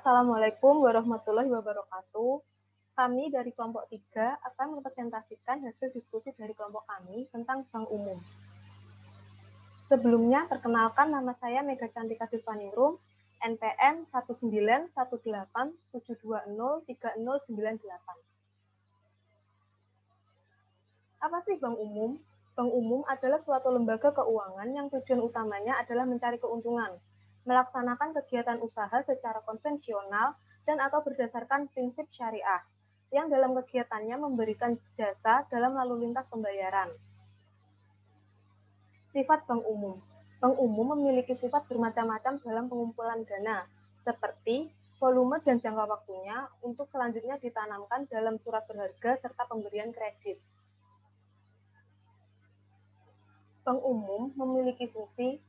Assalamualaikum warahmatullahi wabarakatuh. Kami dari kelompok 3 akan mempresentasikan hasil diskusi dari kelompok kami tentang bank umum. Sebelumnya, perkenalkan nama saya Mega Cantika Silvaningrum, NPM 19187203098. Apa sih bank umum? Bank umum adalah suatu lembaga keuangan yang tujuan utamanya adalah mencari keuntungan, melaksanakan kegiatan usaha secara konvensional dan atau berdasarkan prinsip syariah, yang dalam kegiatannya memberikan jasa dalam lalu lintas pembayaran. Sifat bank umum. Bank umum memiliki sifat bermacam-macam dalam pengumpulan dana, seperti volume dan jangka waktunya untuk selanjutnya ditanamkan dalam surat berharga serta pemberian kredit. Bank umum memiliki fungsi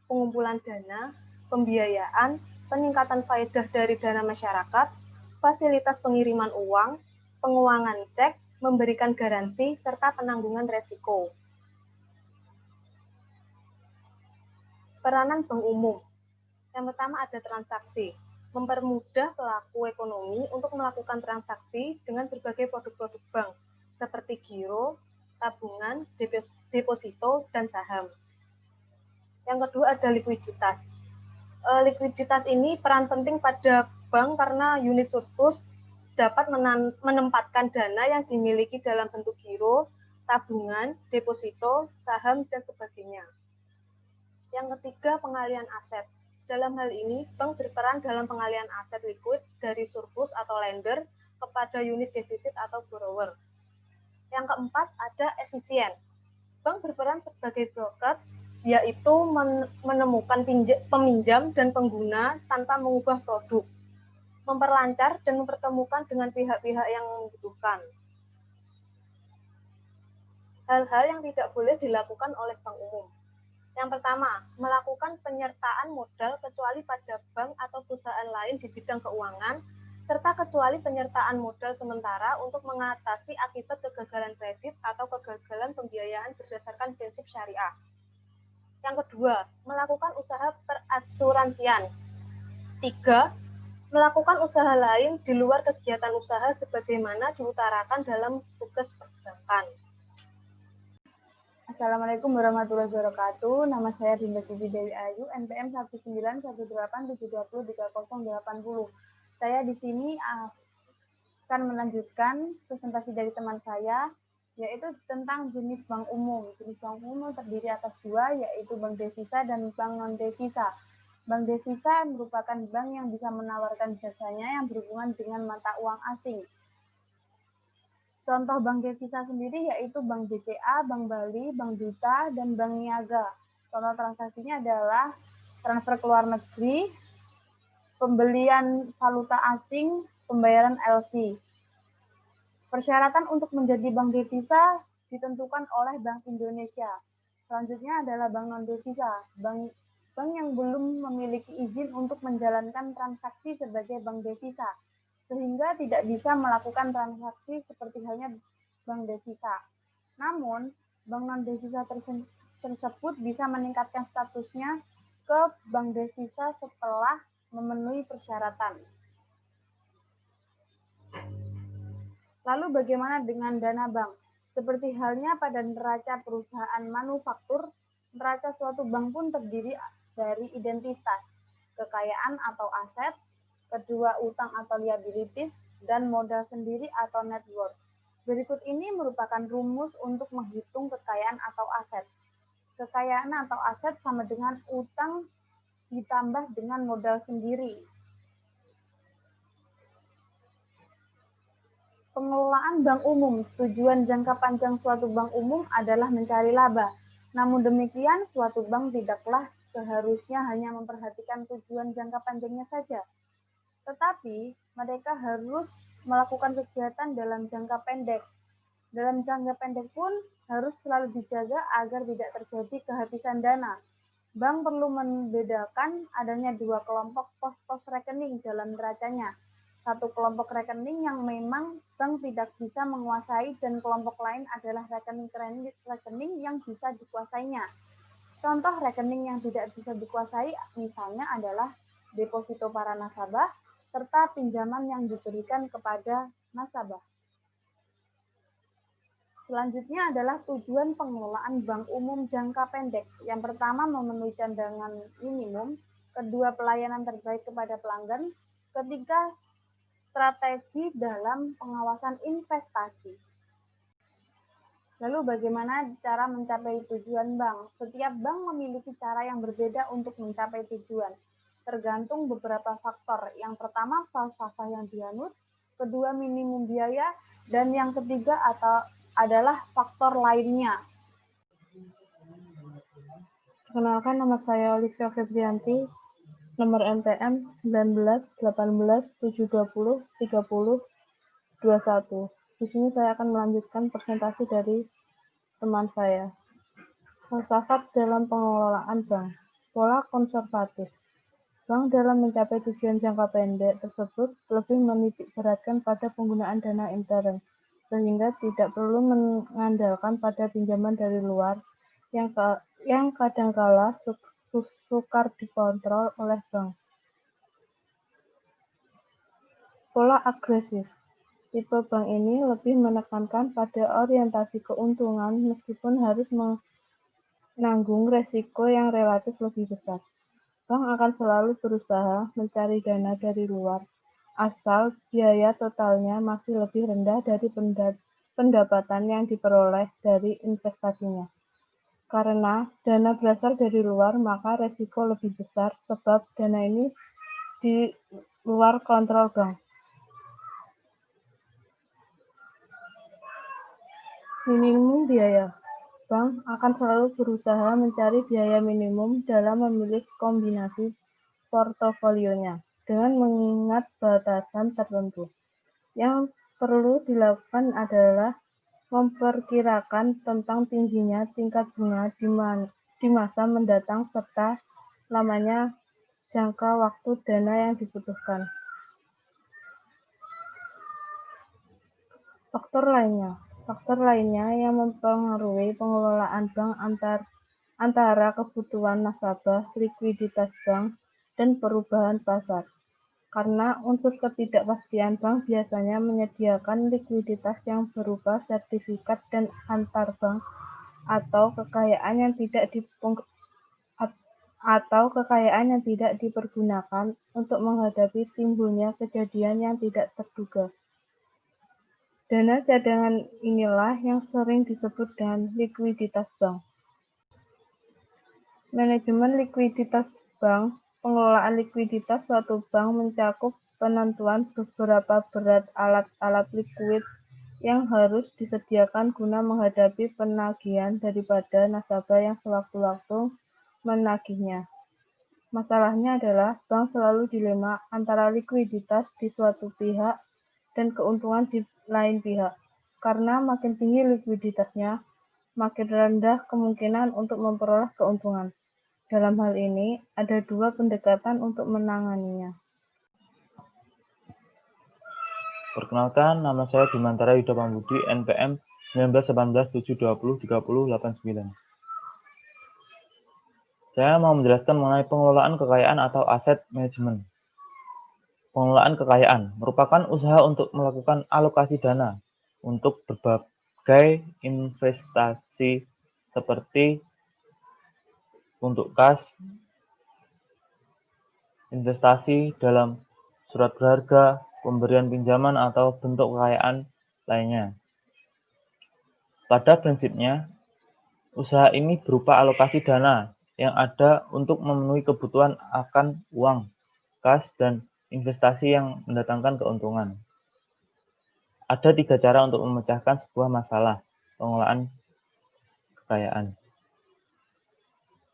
pengumpulan dana, pembiayaan, peningkatan faedah dari dana masyarakat, fasilitas pengiriman uang, penguangan cek, memberikan garansi, serta penanggungan resiko. Peranan bank umum. Yang pertama ada transaksi, mempermudah pelaku ekonomi untuk melakukan transaksi dengan berbagai produk-produk bank, seperti giro, tabungan, deposito, dan saham. Yang kedua ada likuiditas. Likuiditas ini peran penting pada bank karena unit surplus dapat menempatkan dana yang dimiliki dalam bentuk giro, tabungan, deposito, saham, dan sebagainya. Yang ketiga, pengalian aset. Dalam hal ini, bank berperan dalam pengalian aset likuid dari surplus atau lender kepada unit defisit atau borrower. Yang keempat, ada efisien. Bank berperan sebagai broker, yaitu menemukan peminjam dan pengguna tanpa mengubah produk, memperlancar dan mempertemukan dengan pihak-pihak yang membutuhkan. Hal-hal yang tidak boleh dilakukan oleh bank umum. Yang pertama, melakukan penyertaan modal kecuali pada bank atau perusahaan lain di bidang keuangan, serta kecuali penyertaan modal sementara untuk mengatasi akibat kegagalan kredit atau kegagalan pembiayaan berdasarkan prinsip syariah. Yang kedua, melakukan usaha perasuransian. 3. Melakukan usaha lain di luar kegiatan usaha sebagaimana diutarakan dalam tugas perbankan. Assalamualaikum warahmatullahi wabarakatuh. Nama saya Dinda Siti Dewi Ayu, NPM 19187203080. Saya di sini akan melanjutkan presentasi dari teman saya, yaitu tentang jenis bank umum. Jenis bank umum terdiri atas dua, yaitu bank devisa dan bank non-devisa. Bank devisa merupakan bank yang bisa menawarkan jasanya yang berhubungan dengan mata uang asing. Contoh bank devisa sendiri yaitu Bank BCA, Bank Bali, Bank Duta, dan Bank Niaga. Contoh transaksinya adalah transfer ke luar negeri, pembelian valuta asing, pembayaran LC. Persyaratan untuk menjadi bank devisa ditentukan oleh Bank Indonesia. Selanjutnya adalah bank non-devisa, bank yang belum memiliki izin untuk menjalankan transaksi sebagai bank devisa, sehingga tidak bisa melakukan transaksi seperti halnya bank devisa. Namun, bank non-devisa tersebut bisa meningkatkan statusnya ke bank devisa setelah memenuhi persyaratan. Lalu bagaimana dengan dana bank? Seperti halnya pada neraca perusahaan manufaktur, neraca suatu bank pun terdiri dari identitas, kekayaan atau aset, kedua utang atau liabilities, dan modal sendiri atau net worth. Berikut ini merupakan rumus untuk menghitung kekayaan atau aset. Kekayaan atau aset sama dengan utang ditambah dengan modal sendiri. Pengelolaan bank umum. Tujuan jangka panjang suatu bank umum adalah mencari laba. Namun demikian, suatu bank tidaklah seharusnya hanya memperhatikan tujuan jangka panjangnya saja, tetapi mereka harus melakukan kegiatan dalam jangka pendek. Dalam jangka pendek pun harus selalu dijaga agar tidak terjadi kehabisan dana. Bank perlu membedakan adanya dua kelompok pos-pos rekening dalam neracanya. Satu kelompok rekening yang memang bank tidak bisa menguasai dan kelompok lain adalah rekening yang bisa dikuasainya. Contoh rekening yang tidak bisa dikuasai misalnya adalah deposito para nasabah, serta pinjaman yang diberikan kepada nasabah. Selanjutnya adalah tujuan pengelolaan bank umum jangka pendek. Yang pertama, memenuhi cadangan minimum. Kedua, pelayanan terbaik kepada pelanggan. Ketiga, strategi dalam pengawasan investasi. Lalu bagaimana cara mencapai tujuan bank? Setiap bank memiliki cara yang berbeda untuk mencapai tujuan. Tergantung beberapa faktor. Yang pertama, falsafah yang dianut. Kedua, minimum biaya. Dan yang ketiga adalah faktor lainnya. Perkenalkan, nama saya Olivia Febrianti, nomor NPM 19 18 720 30 21. Di sini saya akan melanjutkan presentasi dari teman saya. Falsafat dalam pengelolaan bank. Pola konservatif. Bank dalam mencapai tujuan jangka pendek tersebut lebih menitik beratkan pada penggunaan dana intern, sehingga tidak perlu mengandalkan pada pinjaman dari luar yang kadangkala sukar dikontrol oleh bank. Pola agresif. Tipe bank ini lebih menekankan pada orientasi keuntungan meskipun harus menanggung resiko yang relatif lebih besar. Bank akan selalu berusaha mencari dana dari luar, asal biaya totalnya masih lebih rendah dari pendapatan yang diperoleh dari investasinya. Karena dana berasal dari luar, maka resiko lebih besar sebab dana ini di luar kontrol bank. Minimum biaya. Bank akan selalu berusaha mencari biaya minimum dalam memilih kombinasi portofolionya dengan mengingat batasan tertentu. Yang perlu dilakukan adalah memperkirakan tentang tingginya tingkat bunga di masa mendatang serta lamanya jangka waktu dana yang dibutuhkan. Faktor lainnya yang mempengaruhi pengelolaan bank antara kebutuhan nasabah, likuiditas bank, dan perubahan pasar. Karena unsur ketidakpastian, bank biasanya menyediakan likuiditas yang berupa sertifikat dan antar bank atau kekayaan yang tidak dipergunakan untuk menghadapi timbulnya kejadian yang tidak terduga. Dana cadangan inilah yang sering disebut dengan likuiditas bank. Manajemen likuiditas bank. Pengelolaan likuiditas suatu bank mencakup penentuan beberapa berat alat-alat likuid yang harus disediakan guna menghadapi penagihan daripada nasabah yang sewaktu-waktu menagihnya. Masalahnya adalah bank selalu dilema antara likuiditas di suatu pihak dan keuntungan di lain pihak. Karena makin tinggi likuiditasnya, makin rendah kemungkinan untuk memperoleh keuntungan. Dalam hal ini, ada dua pendekatan untuk menanganinya. Perkenalkan, nama saya Bimantara Yuda Pambudi, NPM 19 18 720 30 89. Saya mau menjelaskan mengenai pengelolaan kekayaan atau aset manajemen. Pengelolaan kekayaan merupakan usaha untuk melakukan alokasi dana untuk berbagai investasi seperti untuk kas, investasi dalam surat berharga, pemberian pinjaman atau bentuk kekayaan lainnya. Pada prinsipnya, usaha ini berupa alokasi dana yang ada untuk memenuhi kebutuhan akan uang, kas, dan investasi yang mendatangkan keuntungan. Ada 3 cara untuk memecahkan sebuah masalah pengelolaan kekayaan,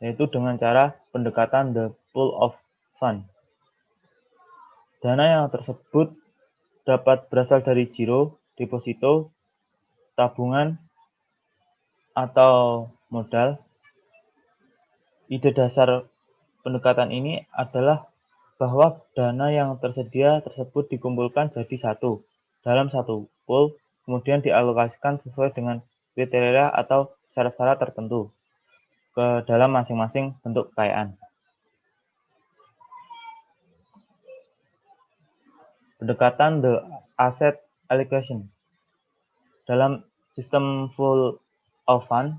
yaitu dengan cara pendekatan the pool of fund. Dana yang tersebut dapat berasal dari giro, deposito, tabungan, atau modal. Ide dasar pendekatan ini adalah bahwa dana yang tersedia tersebut dikumpulkan jadi satu dalam satu pool, kemudian dialokasikan sesuai dengan kriteria atau syarat-syarat tertentu ke dalam masing-masing bentuk kekayaan. Pendekatan the asset allocation. Dalam sistem full of fund,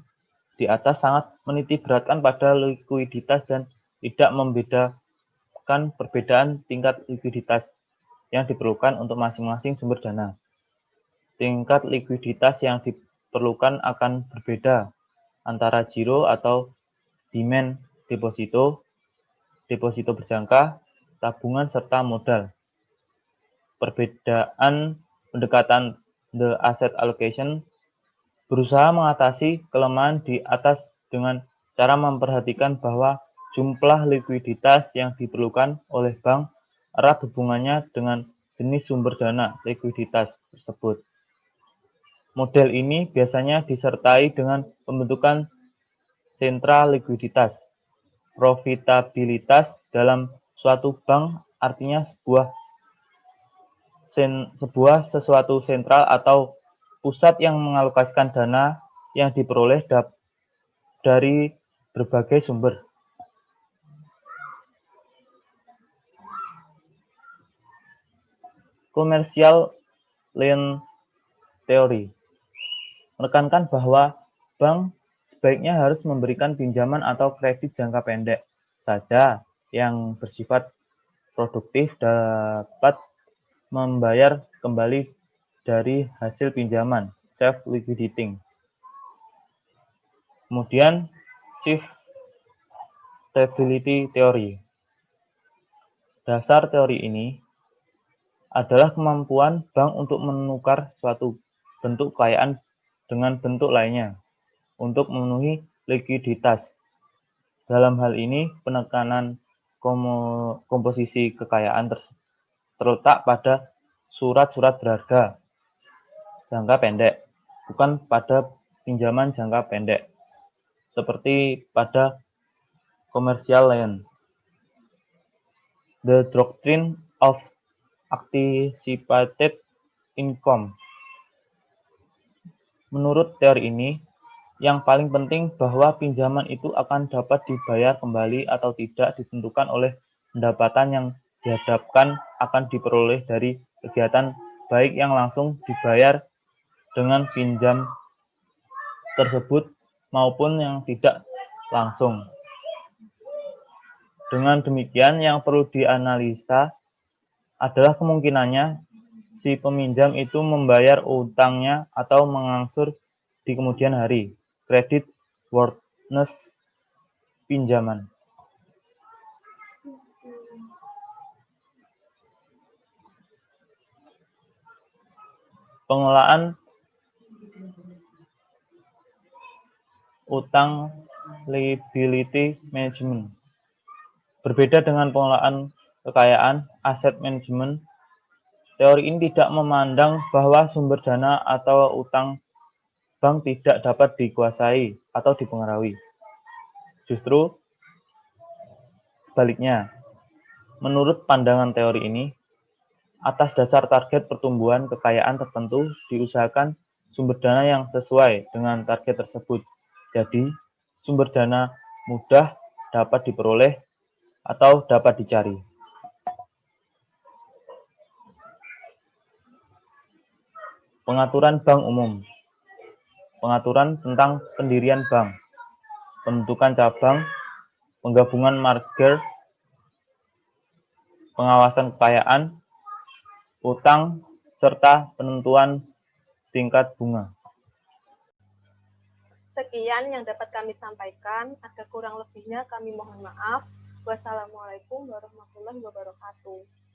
di atas sangat menitikberatkan pada likuiditas dan tidak membedakan perbedaan tingkat likuiditas yang diperlukan untuk masing-masing sumber dana. Tingkat likuiditas yang diperlukan akan berbeda antara giro atau demand deposito, deposito berjangka, tabungan, serta modal. Perbedaan pendekatan the asset allocation berusaha mengatasi kelemahan di atas dengan cara memperhatikan bahwa jumlah likuiditas yang diperlukan oleh bank erat hubungannya dengan jenis sumber dana likuiditas tersebut. Model ini biasanya disertai dengan pembentukan sentra likuiditas. Profitabilitas dalam suatu bank artinya sesuatu sentral atau pusat yang mengalokasikan dana yang diperoleh dari berbagai sumber. Commercial loan theory menekankan bahwa bank sebaiknya harus memberikan pinjaman atau kredit jangka pendek saja yang bersifat produktif dapat membayar kembali dari hasil pinjaman, self-liquidating. Kemudian, shift stability theory. Dasar teori ini adalah kemampuan bank untuk menukar suatu bentuk kekayaan dengan bentuk lainnya untuk memenuhi likuiditas. Dalam hal ini, penekanan komposisi kekayaan terletak pada surat-surat berharga jangka pendek, bukan pada pinjaman jangka pendek, seperti pada commercial loan. The doctrine of anticipated income. Menurut teori ini, yang paling penting bahwa pinjaman itu akan dapat dibayar kembali atau tidak ditentukan oleh pendapatan yang dihadapkan akan diperoleh dari kegiatan baik yang langsung dibayar dengan pinjam tersebut maupun yang tidak langsung. Dengan demikian, yang perlu dianalisa adalah kemungkinannya si peminjam itu membayar utangnya atau mengangsur di kemudian hari. Credit worthiness pinjaman. Pengelolaan utang liability management. Berbeda dengan pengelolaan kekayaan asset management, teori ini tidak memandang bahwa sumber dana atau utang bank tidak dapat dikuasai atau dipengaruhi. Justru sebaliknya, menurut pandangan teori ini, atas dasar target pertumbuhan kekayaan tertentu diusahakan sumber dana yang sesuai dengan target tersebut. Jadi, sumber dana mudah dapat diperoleh atau dapat dicari. Pengaturan bank umum. Pengaturan tentang pendirian bank, pembentukan cabang, penggabungan merger, pengawasan kekayaan, utang, serta penentuan tingkat bunga. Sekian yang dapat kami sampaikan. Ada kurang lebihnya kami mohon maaf. Wassalamualaikum warahmatullahi wabarakatuh.